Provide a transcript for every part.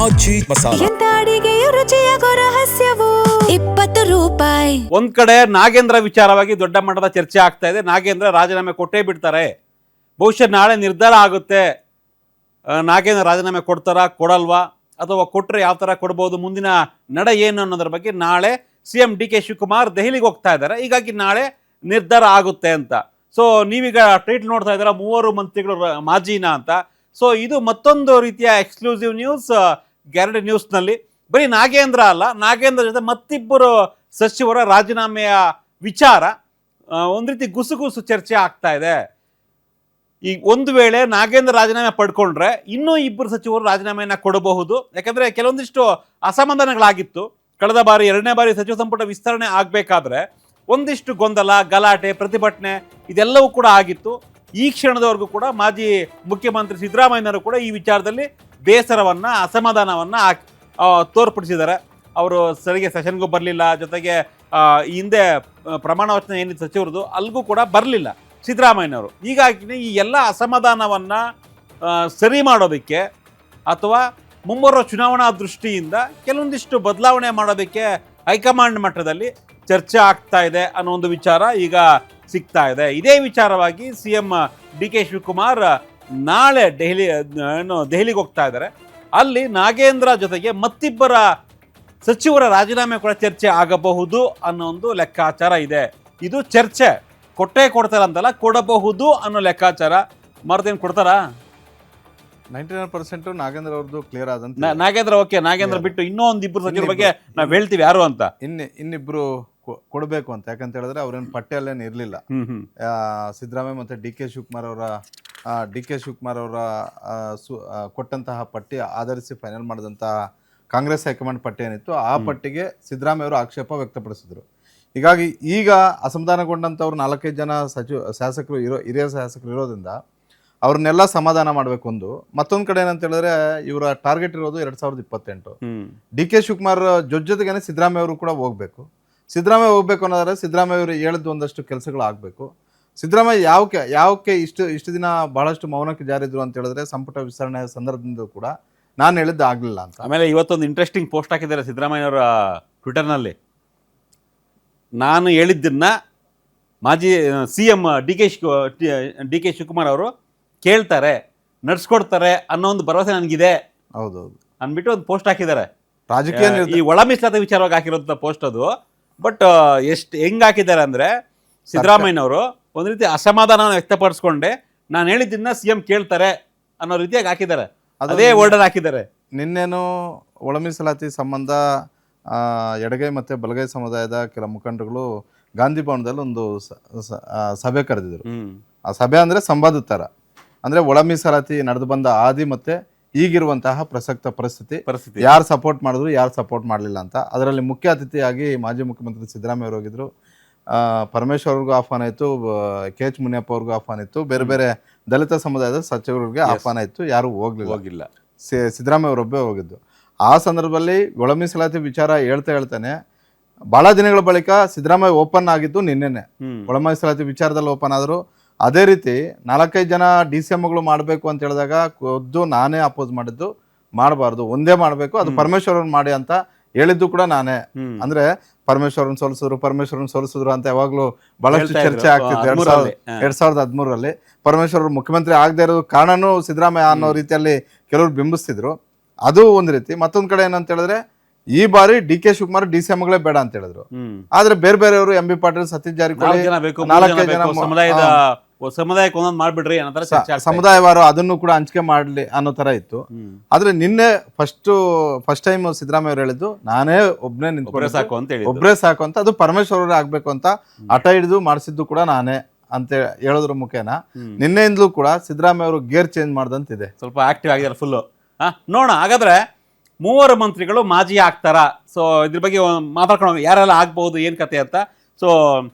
ಮಾಜಿ ಮಸಾಲ. ಎಂತ ಅಡಿಗೆಯ ರುಚಿಯಾಗೋ ರಹಸ್ಯವು 20 ರೂಪಾಯಿ. ಒಂದ್ ಕಡೆ ನಾಗೇಂದ್ರ ವಿಚಾರವಾಗಿ ದೊಡ್ಡ ಮಟ್ಟದ ಚರ್ಚೆ ಆಗ್ತಾ ಇದೆ. ನಾಗೇಂದ್ರ ರಾಜೀನಾಮೆ ಕೊಟ್ಟೇ ಬಿಡ್ತಾರೆ, ಬಹುಶಃ ನಾಳೆ ನಿರ್ಧಾರ ಆಗುತ್ತೆ. ನಾಗೇಂದ್ರ ರಾಜೀನಾಮೆ ಕೊಡ್ತಾರಾ ಕೊಡಲ್ವಾ, ಅಥವಾ ಕೊಟ್ಟರೆ ಯಾವ ಥರ ಕೊಡ್ಬೋದು, ಮುಂದಿನ ನಡೆ ಏನು ಅನ್ನೋದ್ರ ಬಗ್ಗೆ ನಾಳೆ CM DK ಶಿವಕುಮಾರ್ ದೆಹಲಿಗೆ ಹೋಗ್ತಾ ಇದ್ದಾರೆ. ಹೀಗಾಗಿ ನಾಳೆ ನಿರ್ಧಾರ ಆಗುತ್ತೆ ಅಂತ. ಸೊ ನೀವೀಗ ಟ್ವೀಟ್ ನೋಡ್ತಾ ಇದ್ದೀರಾ, 3 ಮಂತ್ರಿಗಳು ಮಾಜಿನ ಅಂತ. ಸೊ ಇದು ಮತ್ತೊಂದು ರೀತಿಯ ಎಕ್ಸ್ಕ್ಲೂಸಿವ್ ನ್ಯೂಸ್ ಗ್ಯಾರಂಟಿ ನ್ಯೂಸ್ನಲ್ಲಿ. ಬರೀ ನಾಗೇಂದ್ರ ಅಲ್ಲ, ನಾಗೇಂದ್ರ ಜೊತೆ ಮತ್ತಿಬ್ಬರು ಸಚಿವರ ರಾಜೀನಾಮೆಯ ವಿಚಾರ ಒಂದು ರೀತಿ ಗುಸುಗುಸು ಚರ್ಚೆ ಆಗ್ತಾ ಇದೆ. ಈಗ ಒಂದು ವೇಳೆ ನಾಗೇಂದ್ರ ರಾಜೀನಾಮೆ ಪಡ್ಕೊಂಡ್ರೆ ಇನ್ನೂ 2 ಸಚಿವರು ರಾಜೀನಾಮೆಯನ್ನು ಕೊಡಬಹುದು. ಯಾಕಂದರೆ ಕೆಲವೊಂದಿಷ್ಟು ಅಸಮಾಧಾನಗಳಾಗಿತ್ತು. ಕಳೆದ ಬಾರಿ 2ನೇ ಬಾರಿ ಸಚಿವ ಸಂಪುಟ ವಿಸ್ತರಣೆ ಆಗಬೇಕಾದ್ರೆ ಒಂದಿಷ್ಟು ಗೊಂದಲ, ಗಲಾಟೆ, ಪ್ರತಿಭಟನೆ ಇದೆಲ್ಲವೂ ಕೂಡ ಆಗಿತ್ತು. ಈ ಕ್ಷಣದವರೆಗೂ ಕೂಡ ಮಾಜಿ ಮುಖ್ಯಮಂತ್ರಿ ಸಿದ್ದರಾಮಯ್ಯನವರು ಕೂಡ ಈ ವಿಚಾರದಲ್ಲಿ ಬೇಸರವನ್ನು, ಅಸಮಾಧಾನವನ್ನು ತೋರ್ಪಡಿಸಿದ್ದಾರೆ. ಅವರು ಸರಿಗೆ ಸೆಷನ್ಗೂ ಬರಲಿಲ್ಲ, ಜೊತೆಗೆ ಈ ಹಿಂದೆ ಪ್ರಮಾಣ ವಚನ ಏನಿತ್ತು ಸಚಿವರದು ಅಲ್ಲಿಗೂ ಕೂಡ ಬರಲಿಲ್ಲ ಸಿದ್ದರಾಮಯ್ಯನವರು. ಹೀಗಾಗಿ ಈ ಎಲ್ಲ ಅಸಮಾಧಾನವನ್ನು ಸರಿ ಮಾಡೋದಕ್ಕೆ ಅಥವಾ ಮುಂಬರುವ ಚುನಾವಣಾ ದೃಷ್ಟಿಯಿಂದ ಕೆಲವೊಂದಿಷ್ಟು ಬದಲಾವಣೆ ಮಾಡೋದಕ್ಕೆ ಹೈಕಮಾಂಡ್ ಮಟ್ಟದಲ್ಲಿ ಚರ್ಚೆ ಆಗ್ತಾ ಇದೆ ಅನ್ನೋ ಒಂದು ವಿಚಾರ ಈಗ ಸಿಗ್ತಾ ಇದೆ. ಇದೇ ವಿಚಾರವಾಗಿ CM DK ಶಿವಕುಮಾರ್ ನಾಳೆ ದೆಹಲಿಗೆ ಹೋಗ್ತಾ ಇದ್ದಾರೆ. ಅಲ್ಲಿ ನಾಗೇಂದ್ರ ಜೊತೆಗೆ ಮತ್ತಿಬ್ಬರ ಸಚಿವರ ರಾಜೀನಾಮೆ ಕೂಡ ಚರ್ಚೆ ಆಗಬಹುದು ಅನ್ನೋ ಒಂದು ಲೆಕ್ಕಾಚಾರ ಇದೆ. ಇದು ಚರ್ಚೆ, ಕೊಟ್ಟೇ ಕೊಡ್ತಾರ ಅಂತಲ್ಲ, ಕೊಡಬಹುದು ಅನ್ನೋ ಲೆಕ್ಕಾಚಾರ. ಮರದೇನು ಕೊಡ್ತಾರಾ? 99% ನಾಗೇಂದ್ರ ಅವ್ರದ್ದು ಕ್ಲಿಯರ್ ಆದಂತ. ನಾಗೇಂದ್ರ ಓಕೆ, ನಾಗೇಂದ್ರ ಬಿಟ್ಟು ಇನ್ನೂ ಒಂದಿಬ್ಬರು ಸಚಿವರ ಬಗ್ಗೆ ನಾವು ಹೇಳ್ತೀವಿ ಯಾರು ಅಂತ. ಇನ್ನಿಬ್ರು ಕೊಡಬೇಕು ಅಂತ. ಯಾಕಂತ ಹೇಳಿದ್ರೆ ಅವ್ರೇನು ಪಟ್ಟಿಯಲ್ಲೇನು ಇರಲಿಲ್ಲ. ಸಿದ್ದರಾಮಯ್ಯ ಮತ್ತು ಡಿ ಕೆ ಶಿವಕುಮಾರ್ ಅವರ ಕೊಟ್ಟಂತಹ ಪಟ್ಟಿ ಆಧರಿಸಿ ಫೈನಲ್ ಮಾಡಿದಂತಹ ಕಾಂಗ್ರೆಸ್ ಹೈಕಮಾಂಡ್ ಪಟ್ಟಿ ಏನಿತ್ತು, ಆ ಪಟ್ಟಿಗೆ ಸಿದ್ದರಾಮಯ್ಯ ಅವರು ಆಕ್ಷೇಪ ವ್ಯಕ್ತಪಡಿಸಿದ್ರು. ಹೀಗಾಗಿ ಈಗ ಅಸಮಾಧಾನಗೊಂಡಂಥವ್ರು 4-5 ಜನ ಶಾಸಕರು ಹಿರಿಯ ಶಾಸಕರು ಇರೋದ್ರಿಂದ ಅವ್ರನ್ನೆಲ್ಲ ಸಮಾಧಾನ ಮಾಡಬೇಕು. ಮತ್ತೊಂದು ಕಡೆ ಏನಂತ ಹೇಳಿದ್ರೆ ಇವರ ಟಾರ್ಗೆಟ್ ಇರೋದು 2028. ಡಿ ಕೆ ಶಿವಕುಮಾರ್ ಜೊತೆಗೇನೆ ಸಿದ್ದರಾಮಯ್ಯ ಅವರು ಕೂಡ ಹೋಗ್ಬೇಕು. ಸಿದ್ದರಾಮಯ್ಯ ಹೋಗ್ಬೇಕು ಅನ್ನೋದಾದ್ರೆ ಸಿದ್ದರಾಮಯ್ಯ ಅವರು ಹೇಳಿದ್ದು ಒಂದಷ್ಟು ಕೆಲಸಗಳು ಆಗಬೇಕು. ಸಿದ್ದರಾಮಯ್ಯ ಯಾವಕ್ಕೆ ಇಷ್ಟು ದಿನ ಬಹಳಷ್ಟು ಮೌನಕ್ಕೆ ಜಾರಿದ್ರು ಅಂತ ಹೇಳಿದ್ರೆ ಸಂಪುಟ ವಿಸ್ತರಣೆ ಸಂದರ್ಭದಿಂದ ಕೂಡ ನಾನು ಹೇಳಿದ್ದು ಆಗಲಿಲ್ಲ ಅಂತ. ಆಮೇಲೆ ಇವತ್ತೊಂದು ಇಂಟ್ರೆಸ್ಟಿಂಗ್ ಪೋಸ್ಟ್ ಹಾಕಿದ್ದಾರೆ ಸಿದ್ದರಾಮಯ್ಯನವರ ಟ್ವಿಟರ್ನಲ್ಲಿ. ನಾನು ಹೇಳಿದ್ದನ್ನ ಮಾಜಿ CM DK ಶಿವಕುಮಾರ್ ಅವರು ಕೇಳ್ತಾರೆ, ನಡ್ಸ್ಕೊಡ್ತಾರೆ ಅನ್ನೋ ಒಂದು ಭರವಸೆ ನನಗಿದೆ. ಹೌದೌದು ಅಂದ್ಬಿಟ್ಟು ಒಂದು ಪೋಸ್ಟ್ ಹಾಕಿದ್ದಾರೆ. ರಾಜಕೀಯ ಈ ಒಳ ಮೀಸಲಾತಿ ವಿಚಾರವಾಗಿ ಹಾಕಿರೋಂಥ ಪೋಸ್ಟ್ ಅದು. ಬಟ್ ಎಷ್ಟು ಹೆಂಗೆ ಹಾಕಿದ್ದಾರೆ ಅಂದರೆ, ಸಿದ್ದರಾಮಯ್ಯನವರು ಒಂದು ರೀತಿ ಅಸಮಾಧಾನವನ್ನು ವ್ಯಕ್ತಪಡಿಸ್ಕೊಂಡೆ ನಾನು ಹೇಳಿದ್ದನ್ನ CM ಕೇಳ್ತಾರೆ ಅನ್ನೋ ರೀತಿಯಾಗಿ ಹಾಕಿದ್ದಾರೆ. ಅದೇ ವರ್ಡರ್ ಹಾಕಿದ್ದಾರೆ. ನಿನ್ನೇನು ಒಳ ಮೀಸಲಾತಿ ಸಂಬಂಧ ಎಡಗೈ ಮತ್ತು ಬಲಗೈ ಸಮುದಾಯದ ಕೆಲ ಮುಖಂಡರುಗಳು ಗಾಂಧಿ ಭವನದಲ್ಲಿ ಒಂದು ಸಭೆ ಕರೆದಿದ್ರು. ಆ ಸಭೆ ಅಂದರೆ ಸಂವಾದ ಥರ. ಅಂದರೆ ಒಳ ಮೀಸಲಾತಿ ನಡೆದು ಬಂದ ಆದಿ ಮತ್ತು ಈಗಿರುವಂತಹ ಪ್ರಸಕ್ತ ಪರಿಸ್ಥಿತಿ, ಯಾರು ಸಪೋರ್ಟ್ ಮಾಡಿದ್ರು ಯಾರು ಸಪೋರ್ಟ್ ಮಾಡಲಿಲ್ಲ ಅಂತ. ಅದರಲ್ಲಿ ಮುಖ್ಯ ಅತಿಥಿಯಾಗಿ ಮಾಜಿ ಮುಖ್ಯಮಂತ್ರಿ ಸಿದ್ದರಾಮಯ್ಯ ಅವರು ಹೋಗಿದ್ರು. ಪರಮೇಶ್ವರ್ ಅವ್ರಿಗೂ ಆಹ್ವಾನ ಇತ್ತು, KH ಮುನಿಯಪ್ಪ ಅವ್ರಿಗೂ ಆಹ್ವಾನ ಇತ್ತು, ಬೇರೆ ಬೇರೆ ದಲಿತ ಸಮುದಾಯದ ಸಚಿವರಿಗೆ ಆಹ್ವಾನ ಇತ್ತು. ಯಾರು ಹೋಗಿಲ್ಲ. ಸಿದ್ದರಾಮಯ್ಯ ಅವರೊಬ್ಬೇ ಹೋಗಿದ್ದು. ಆ ಸಂದರ್ಭದಲ್ಲಿ ಒಳ ಮೀಸಲಾತಿ ವಿಚಾರ ಹೇಳ್ತಾನೆ ಬಹಳ ದಿನಗಳ ಬಳಿಕ ಸಿದ್ದರಾಮಯ್ಯ ಓಪನ್ ಆಗಿದ್ದು ನಿನ್ನೆನೆ. ಒಳ ಮೀಸಲಾತಿ ವಿಚಾರದಲ್ಲಿ ಓಪನ್ ಆದರು. ಅದೇ ರೀತಿ 4-5 ಜನ DCMಗಳು ಮಾಡಬೇಕು ಅಂತ ಹೇಳಿದಾಗ ಖುದ್ದು ನಾನೇ ಅಪೋಸ್ ಮಾಡಿದ್ದು, ಮಾಡಬಾರ್ದು, ಒಂದೇ ಮಾಡಬೇಕು, ಅದು ಪರಮೇಶ್ವರನ್ ಮಾಡಿ ಅಂತ ಹೇಳಿದ್ದು ಕೂಡ ನಾನೇ. ಅಂದ್ರೆ ಪರಮೇಶ್ವರನ್ ಸೋಲಿಸಿದ್ರು ಅಂತ ಯಾವಾಗ್ಲೂ ಬಹಳಷ್ಟು ಚರ್ಚೆ ಆಗ್ತಿತ್ತು. 2013ರಲ್ಲಿ ಪರಮೇಶ್ವರ್ ಮುಖ್ಯಮಂತ್ರಿ ಆಗದೆ ಇರೋದು ಕಾರಣನೂ ಸಿದ್ದರಾಮಯ್ಯ ಅನ್ನೋ ರೀತಿಯಲ್ಲಿ ಕೆಲವರು ಬಿಂಬಿಸ್ತಿದ್ರು. ಅದು ಒಂದು ರೀತಿ. ಮತ್ತೊಂದ್ ಕಡೆ ಏನಂತ ಹೇಳಿದ್ರೆ ಈ ಬಾರಿ DK ಶಿವಕುಮಾರ್ DCMಗಳೇ ಬೇಡ ಅಂತ ಹೇಳಿದ್ರು. ಆದ್ರೆ ಬೇರೆಯವರು MB ಪಾಟೀಲ್, ಸತೀಶ್ ಜಾರಕಿಹೊಳಿ 4-5 ಜನ ಸಮುದಾಯಕ್ಕೆ ಒಂದೊಂದು ಮಾಡ್ಬಿಡ್ರಿ ಅನ್ನೋ ಸಮುದಾಯವಾರು ಅದನ್ನು ಕೂಡ ಹಂಚಿಕೆ ಮಾಡ್ಲಿ ಅನ್ನೋ ತರ ಇತ್ತು. ಆದ್ರೆ ನಿನ್ನೆ ಫಸ್ಟ್ ಟೈಮ್ ಸಿದ್ದರಾಮಯ್ಯ ಅವರು ಹೇಳಿದ್ದು ನಾನೇ ಒಬ್ಬನೇ ಒಬ್ಬರೇ ಸಾಕು ಅಂತ. ಅದು ಪರಮೇಶ್ವರ್ ಆಗ್ಬೇಕು ಅಂತ ಹಠ ಹಿಡಿದು ಮಾಡಿಸಿದ್ದು ಕೂಡ ನಾನೇ ಅಂತ ಹೇಳೋದ್ರ ಮುಖೇನ ನಿನ್ನೆಯಿಂದಲೂ ಕೂಡ ಸಿದ್ದರಾಮಯ್ಯ ಅವರು ಗೇರ್ ಚೇಂಜ್ ಮಾಡ್ದಂತಿದೆ. ಸ್ವಲ್ಪ ಆಕ್ಟಿವ್ ಆಗಿದ್ದಾರೆ ಫುಲ್ಲು. ನೋಡೋಣ ಹಾಗಾದ್ರೆ 3 ಮಂತ್ರಿಗಳು ಮಾಜಿ ಆಗ್ತಾರಾ? ಸೊ ಇದ್ರ ಬಗ್ಗೆ ಮಾತಾಡ್ಕೊಂಡು ಯಾರೆಲ್ಲ ಆಗ್ಬಹುದು, ಏನು ಕತೆ ಅಂತ. ಸೊ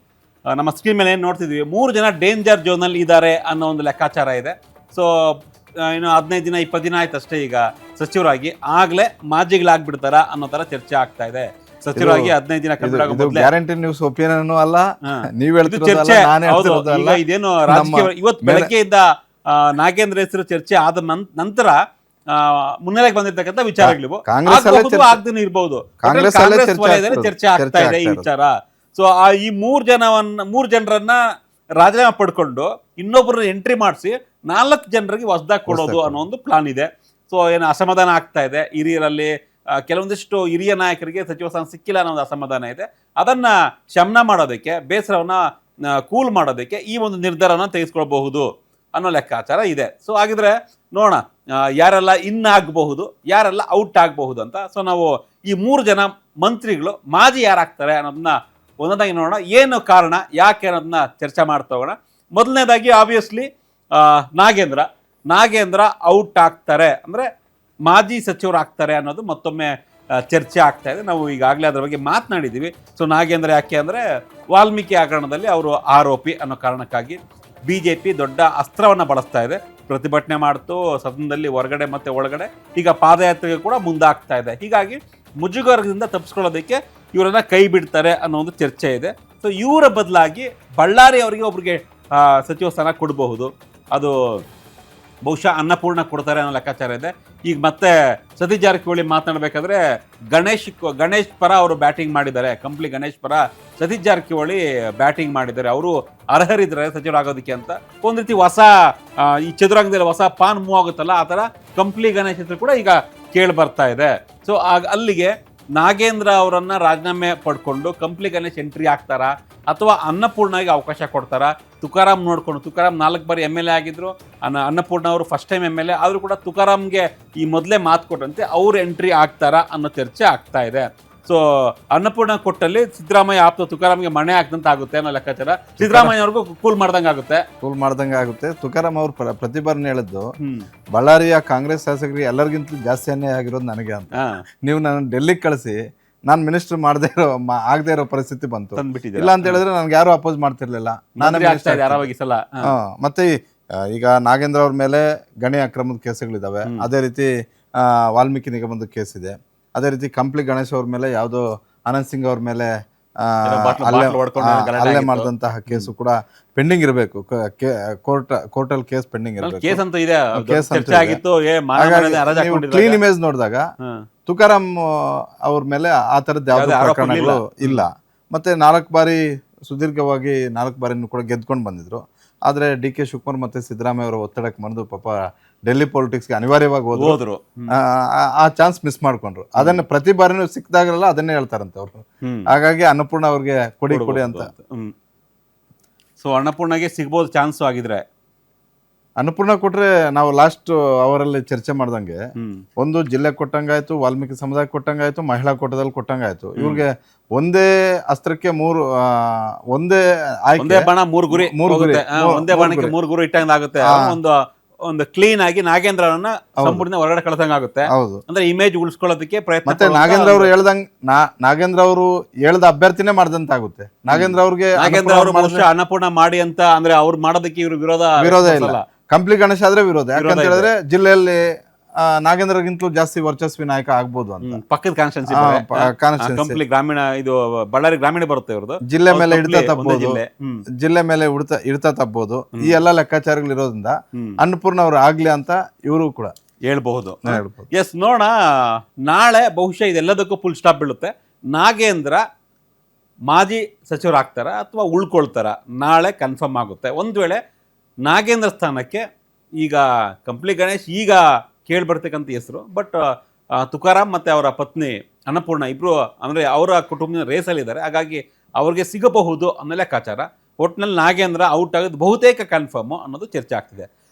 ನಮ್ಮ ಸ್ಕ್ರೀನ್ ಮೇಲೆ ಏನು ನೋಡ್ತಿದ್ವಿ, 3 ಜನ ಡೇಂಜರ್ ಝೋನಲ್ಲಿ ಇದ್ದಾರೆ ಅನ್ನೋ ಒಂದು ಲೆಕ್ಕಾಚಾರ ಇದೆ. ಸೊ ಇನ್ನು 15 ದಿನ 20 ದಿನ ಆಯ್ತು ಅಷ್ಟೇ ಈಗ ಸಚಿವರಾಗಿ, ಆಗಲೇ ಮಾಜಿಗಳಾಗ್ಬಿಡ್ತಾರಾ ಅನ್ನೋ ಥರ ಚರ್ಚೆ ಆಗ್ತಾ ಇದೆ. ಸಚಿವರಾಗಿ 15 ದಿನ ಗ್ಯಾರಂಟಿ ನ್ಯೂಸ್ ಒಪಿನಿಯನ್ ಅಲ್ಲ, ನೀವು ಚರ್ಚೆ. ಇದೇನು ರಾಜಕೀಯ ಇವತ್ತು ಬೆಳಗ್ಗೆಯಿಂದ ನಾಗೇಂದ್ರ ಹೆಸರು ಚರ್ಚೆ ಆದ ನಂತರ ಮುನ್ನೆಲೆಗೆ ಬಂದಿರ್ತಕ್ಕಂಥ ವಿಚಾರಗಳಿವು. ಕಾಂಗ್ರೆಸ್ ಅಲ್ಲೇ ಆಗಬಹುದು, ಚರ್ಚೆ- ಆಗದೇನೆ ಇರಬಹುದು. ಕಾಂಗ್ರೆಸ್ ಅಲ್ಲೇ ಕಾಂಗ್ರೆಸ್ ವಲಯದಲ್ಲಿ ಚರ್ಚೆ ಆಗ್ತಾ ಇದೆ ಈ ವಿಚಾರ. ಸೊ ಈ ಮೂರು ಜನರನ್ನ ರಾಜೀನಾಮೆ ಪಡ್ಕೊಂಡು ಇನ್ನೊಬ್ಬರನ್ನ ಎಂಟ್ರಿ ಮಾಡಿಸಿ 4 ಜನರಿಗೆ ಹೊಸದಾಗಿ ಕೊಡೋದು ಅನ್ನೋ ಒಂದು ಪ್ಲಾನ್ ಇದೆ. ಸೊ ಏನು ಅಸಮಾಧಾನ ಆಗ್ತಾ ಇದೆ ಹಿರಿಯರಲ್ಲಿ, ಕೆಲವೊಂದಿಷ್ಟು ಹಿರಿಯ ನಾಯಕರಿಗೆ ಸಚಿವ ಸ್ಥಾನ ಸಿಕ್ಕಿಲ್ಲ ಅನ್ನೋ ಒಂದು ಅಸಮಾಧಾನ ಇದೆ. ಅದನ್ನ ಶಮನ ಮಾಡೋದಕ್ಕೆ, ಬೇಸರವನ್ನ ಕೂಲ್ ಮಾಡೋದಕ್ಕೆ ಈ ಒಂದು ನಿರ್ಧಾರನ ತೆಗೆದುಕೊಳ್ಬಹುದು ಅನ್ನೋ ಲೆಕ್ಕಾಚಾರ ಇದೆ. ಸೊ ಹಾಗಿದ್ರೆ ನೋಡೋಣ ಯಾರೆಲ್ಲ ಇನ್ ಆಗಬಹುದು, ಯಾರೆಲ್ಲ ಔಟ್ ಆಗಬಹುದು ಅಂತ. ಸೊ ನಾವು ಈ 3 ಜನ ಮಂತ್ರಿಗಳು ಮಾಜಿ ಯಾರಾಗ್ತಾರೆ ಅನ್ನೋದನ್ನ ಒಂದೊಂದಾಗಿ ನೋಡೋಣ. ಏನು ಕಾರಣ, ಯಾಕೆ ಅನ್ನೋದನ್ನ ಚರ್ಚೆ ಮಾಡ್ತಾ ಹೋಗೋಣ. ಮೊದಲನೇದಾಗಿ ಆಬ್ವಿಯಸ್ಲಿ ನಾಗೇಂದ್ರ ಔಟ್ ಆಗ್ತಾರೆ, ಅಂದರೆ ಮಾಜಿ ಸಚಿವರು ಆಗ್ತಾರೆ ಅನ್ನೋದು ಮತ್ತೊಮ್ಮೆ ಚರ್ಚೆ ಆಗ್ತಾ ಇದೆ. ನಾವು ಈಗಾಗಲೇ ಅದರ ಬಗ್ಗೆ ಮಾತನಾಡಿದ್ದೀವಿ. ಸೊ ನಾಗೇಂದ್ರ ಯಾಕೆ ಅಂದರೆ ವಾಲ್ಮೀಕಿ ಹಗರಣದಲ್ಲಿ ಅವರು ಆರೋಪಿ ಅನ್ನೋ ಕಾರಣಕ್ಕಾಗಿ BJP ದೊಡ್ಡ ಅಸ್ತ್ರವನ್ನು ಬಳಸ್ತಾ ಇದೆ. ಪ್ರತಿಭಟನೆ ಮಾಡ್ತು, ಸದನದಲ್ಲಿ ಹೊರಗಡೆ ಮತ್ತು ಒಳಗಡೆ, ಈಗ ಪಾದಯಾತ್ರೆಗೆ ಕೂಡ ಮುಂದಾಗ್ತಾ ಇದೆ. ಹೀಗಾಗಿ ಮುಜುಗರದಿಂದ ತಪ್ಪಿಸ್ಕೊಳ್ಳೋದಕ್ಕೆ ಇವರನ್ನ ಕೈ ಬಿಡ್ತಾರೆ ಅನ್ನೋ ಒಂದು ಚರ್ಚೆ ಇದೆ. ಸೊ ಇವರ ಬದಲಾಗಿ ಬಳ್ಳಾರಿ ಅವರಿಗೆ ಒಬ್ರಿಗೆ ಸಚಿವ ಸ್ಥಾನ ಕೊಡಬಹುದು. ಅದು ಬಹುಶಃ ಅನ್ನಪೂರ್ಣ ಕೊಡ್ತಾರೆ ಅನ್ನೋ ಲೆಕ್ಕಾಚಾರ ಇದೆ. ಈಗ ಮತ್ತೆ ಸತೀಶ್ ಜಾರಕಿಹೊಳಿ ಮಾತನಾಡಬೇಕಾದ್ರೆ ಗಣೇಶ್ ಪರ ಅವರು ಬ್ಯಾಟಿಂಗ್ ಮಾಡಿದ್ದಾರೆ. ಕಂಪ್ಲಿ ಗಣೇಶ್ ಪರ ಸತೀಶ್ ಜಾರಕಿಹೊಳಿ ಬ್ಯಾಟಿಂಗ್ ಮಾಡಿದ್ದಾರೆ. ಅವರು ಅರ್ಹರಿದ್ದಾರೆ ಸಚಿವರಾಗೋದಕ್ಕೆ ಅಂತ. ಒಂದು ರೀತಿ ಹೊಸ ಈ ಚದುರಂಗದಲ್ಲಿ ಹೊಸ ಪಾನ್ ಮೂವ್ ಆಗುತ್ತಲ್ಲ, ಆ ಥರ ಕಂಪ್ಲಿ ಗಣೇಶ್ ಹೆಸರು ಕೂಡ ಈಗ ಕೇಳಿ ಬರ್ತಾ ಇದೆ. ಸೊ ಅಲ್ಲಿಗೆ ನಾಗೇಂದ್ರ ಅವರನ್ನ ರಾಜೀನಾಮೆ ಪಡ್ಕೊಂಡು ಕಂಪ್ಲಿ ಗಣೇಶ್ ಎಂಟ್ರಿ ಆಗ್ತಾರಾ, ಅಥವಾ ಅನ್ನಪೂರ್ಣಗೆ ಅವಕಾಶ ಕೊಡ್ತಾರಾ? ತುಕಾರಾಮ್ ನೋಡ್ಕೊಂಡು, ತುಕಾರಾಮ್ 4 ಬಾರಿ MLA ಆಗಿದ್ರು, ಅನ್ನಪೂರ್ಣ ಅವರು ಫಸ್ಟ್ ಟೈಮ್ MLA ಆದರೂ ಕೂಡ ತುಕಾರಾಮ್ಗೆ ಈ ಮೊದಲೇ ಮಾತು ಕೊಟ್ಟಂತೆ ಅವ್ರು ಎಂಟ್ರಿ ಆಗ್ತಾರಾ ಅನ್ನೋ ಚರ್ಚೆ ಆಗ್ತಾ ಇದೆ. ಸೊ ಅನ್ನಪೂರ್ಣ ಕೊಟ್ಟಲ್ಲಿ ಸಿದ್ದರಾಮಯ್ಯ ಆಪ್ತ ತುಕಾರಾಮ್ಗೆ ಮಣೆ ಹಾಕ್ದಂತ ಆಗುತ್ತೆ ಅನ್ನೋ ಲೆಕ್ಕಾಚಾರ. ಸಿದ್ದರಾಮಯ್ಯ ಅವ್ರಿಗೂ ಕೂಲ್ ಮಾಡ್ದಂಗೆ ಆಗುತ್ತೆ. ತುಕಾರಾಮ್ ಅವ್ರು ಪ್ರತಿ ಬಾರಿನ ಹೇಳಿದ್ದು, ಬಳ್ಳಾರಿಯ ಕಾಂಗ್ರೆಸ್ ಶಾಸಕರಿಗೆ ಎಲ್ಲರಿಗಿಂತಲೂ ಜಾಸ್ತಿ ಅನ್ಯಾಯ ಆಗಿರೋದು ನನಗೆ ಅಂತ. ನೀವು ನಾನು ಡೆಲ್ಲಿಗೆ ಕಳಿಸಿ ನಾನು ಮಿನಿಸ್ಟರ್ ಆಗದೆ ಇರೋ ಪರಿಸ್ಥಿತಿ ಬಂತು. ಇಲ್ಲ ಅಂತ ಹೇಳಿದ್ರೆ ನನ್ಗೆ ಯಾರು ಅಪೋಸ್ ಮಾಡ್ತಿರ್ಲಿಲ್ಲ. ಮತ್ತೆ ಈಗ ನಾಗೇಂದ್ರ ಅವ್ರ ಮೇಲೆ ಗಣಿ ಅಕ್ರಮದ ಕೇಸುಗಳಿದಾವೆ. ಅದೇ ರೀತಿ ವಾಲ್ಮೀಕಿ ನಿಗಮದ ಕೇಸ್ ಇದೆ. ಅದೇ ರೀತಿ ಕಂಪ್ಲಿ ಗಣೇಶ್ ಅವ್ರ ಮೇಲೆ ಯಾವುದೋ ಆನಂದ್ ಸಿಂಗ್ ಅವ್ರ ಮೇಲೆ ಹಲ್ಲೆ ಮಾಡಿದಂತಹ ಕೇಸು ಕೂಡ ಪೆಂಡಿಂಗ್ ಇರಬೇಕು. ಕೋರ್ಟಲ್ ಕೇಸ್ ಪೆಂಡಿಂಗ್ ಇರಬೇಕು. ಕ್ಲೀನ್ ಇಮೇಜ್ ನೋಡಿದಾಗ ತುಕಾರಾಮ್ ಅವ್ರ ಮೇಲೆ ಆ ತರದ್ದು ಯಾವುದೇ ಪ್ರಕರಣಗಳು ಇಲ್ಲ. ಮತ್ತೆ 4 ಬಾರಿ ಸುದೀರ್ಘವಾಗಿ 4 ಬಾರಿನೂ ಕೂಡ ಗೆದ್ಕೊಂಡು ಬಂದಿದ್ರು. ಆದ್ರೆ DK ಶಿವಕುಮಾರ್ ಮತ್ತೆ ಸಿದ್ದರಾಮಯ್ಯ ಅವರ ಒತ್ತಡಕ್ಕೆ ಮರೆದು ಪಾಪ ಡೆಲ್ಲಿ ಪೊಲಿಟಿಕ್ಸ್ಗೆ ಅನಿವಾರ್ಯವಾಗಿ ಹೋದ್ರು. ಆ ಚಾನ್ಸ್ ಮಿಸ್ ಮಾಡ್ಕೊಂಡ್ರು. ಅದನ್ನ ಪ್ರತಿ ಬಾರಿನೂ ಸಿಕ್ಕಿದಾಗಲೆಲ್ಲ ಅದನ್ನೇ ಹೇಳ್ತಾರಂತೆ ಅವರು. ಹಾಗಾಗಿ ಅನ್ನಪೂರ್ಣ ಅವ್ರಿಗೆ ಕೊಡಿ ಅಂತ. ಸೊ ಅನ್ನಪೂರ್ಣಗೆ ಸಿಗ್ಬೋದು ಚಾನ್ಸ್ ಆಗಿದ್ರೆ. ಅನ್ನಪೂರ್ಣ ಕೊಟ್ರೆ ನಾವು ಲಾಸ್ಟ್ ಅವರಲ್ಲಿ ಚರ್ಚೆ ಮಾಡ್ದಂಗೆ, ಒಂದು ಜಿಲ್ಲೆ ಕೊಟ್ಟಂಗಾಯ್ತು, ವಾಲ್ಮೀಕಿ ಸಮುದಾಯ ಕೊಟ್ಟಂಗಾಯ್ತು, ಮಹಿಳಾ ಕೋಟದಲ್ಲಿ ಕೊಟ್ಟಂಗಾಯ್ತು. ಇವ್ರಿಗೆ ಒಂದೇ ಅಸ್ತ್ರಕ್ಕೆ ಒಂದೇ ಬಾಣ ಮೂರು ಗುರಿ ಇಟ್ಟಂಗಾಗುತ್ತೆ. ಒಂದು ಕ್ಲೀನ್ ಆಗಿ ನಾಗೇಂದ್ರ ಅವರನ್ನ ಸಂಪೂರ್ಣ ಹೊರಗಡೆ ಕಳ್ಸಂಗಾಗುತ್ತೆ. ಅಂದ್ರೆ ಇಮೇಜ್ ಉಳಿಸ್ಕೊಳ್ಳೋದಕ್ಕೆ ಪ್ರಯತ್ನ. ಮತ್ತೆ ನಾಗೇಂದ್ರ ಅವರು ನಾಗೇಂದ್ರ ಅವರು ಹೇಳ್ದ ಅಭ್ಯರ್ಥಿನೇ ಮಾಡ್ದಂತಾಗುತ್ತೆ. ನಾಗೇಂದ್ರ ಅವರು ಅನ್ನಪೂರ್ಣ ಮಾಡಿ ಅಂತ ಅಂದ್ರೆ ಅವ್ರು ಮಾಡೋದಕ್ಕೆ ಇವರು ವಿರೋಧ ಇಲ್ಲ. ಕಂಪ್ಲಿ ಗಣೇಶ್ ಆದ್ರೆ ವಿರೋಧ. ಯಾಕಂತ ಹೇಳಿದ್ರೆ ಜಿಲ್ಲೆಯಲ್ಲಿ ನಾಗೇಂದ್ರಗಿಂತಲೂ ಜಾಸ್ತಿ ವರ್ಚಸ್ವಿ ನಾಯಕ ಆಗ್ಬೋದು ಅಂತ. ಪಕ್ಕದ ಕಾನ್ಸ್ಟಿಟ್ಯೂನ್ಸಿ ಗ್ರಾಮೀಣ, ಇದು ಬಳ್ಳಾರಿ ಗ್ರಾಮೀಣ ಬರುತ್ತೆ ಇವ್ರದ್ದು. ಜಿಲ್ಲೆ ಮೇಲೆ ಹಿಡಿತ ತಪ್ಪಬಹುದು. ಈ ಎಲ್ಲಾ ಲೆಕ್ಕಾಚಾರಗಳು ಇರೋದ್ರಿಂದ ಅನ್ನಪೂರ್ಣ ಅವ್ರು ಆಗ್ಲಿ ಅಂತ ಇವರು ಕೂಡ ಹೇಳ್ಬಹುದು. ಎಸ್, ನೋಡೋಣ ನಾಳೆ ಬಹುಶಃ ಇದೆಲ್ಲದಕ್ಕೂ ಫುಲ್ ಸ್ಟಾಪ್ ಬೀಳುತ್ತೆ. ನಾಗೇಂದ್ರ ಮಾಜಿ ಸಚಿವರಾಗ್ತಾರ ಅಥವಾ ಉಳ್ಕೊಳ್ತಾರ, ನಾಳೆ ಕನ್ಫರ್ಮ್ ಆಗುತ್ತೆ. ಒಂದು ವೇಳೆ ನಾಗೇಂದ್ರ ಸ್ಥಾನಕ್ಕೆ ಈಗ ಕಂಪ್ಲಿ ಗಣೇಶ್ ಈಗ ಕೇಳ್ಬರ್ತಕ್ಕಂಥ ಹೆಸರು, ಬಟ್ ತುಕಾರಾಮ್ ಮತ್ತು ಅವರ ಪತ್ನಿ ಅನ್ನಪೂರ್ಣ ಇಬ್ಬರು ಅಂದರೆ ಅವರ ಕುಟುಂಬದ ರೇಸಲ್ಲಿದ್ದಾರೆ. ಹಾಗಾಗಿ ಅವ್ರಿಗೆ ಸಿಗಬಹುದು ಅನ್ನೋ ಲೆಕ್ಕಾಚಾರ. ಒಟ್ಟಿನಲ್ಲಿ ನಾಗೇಂದ್ರ ಔಟ್ ಆಗೋದು ಬಹುತೇಕ ಕನ್ಫರ್ಮು ಅನ್ನೋದು ಚರ್ಚೆ ಆಗ್ತಿದೆ.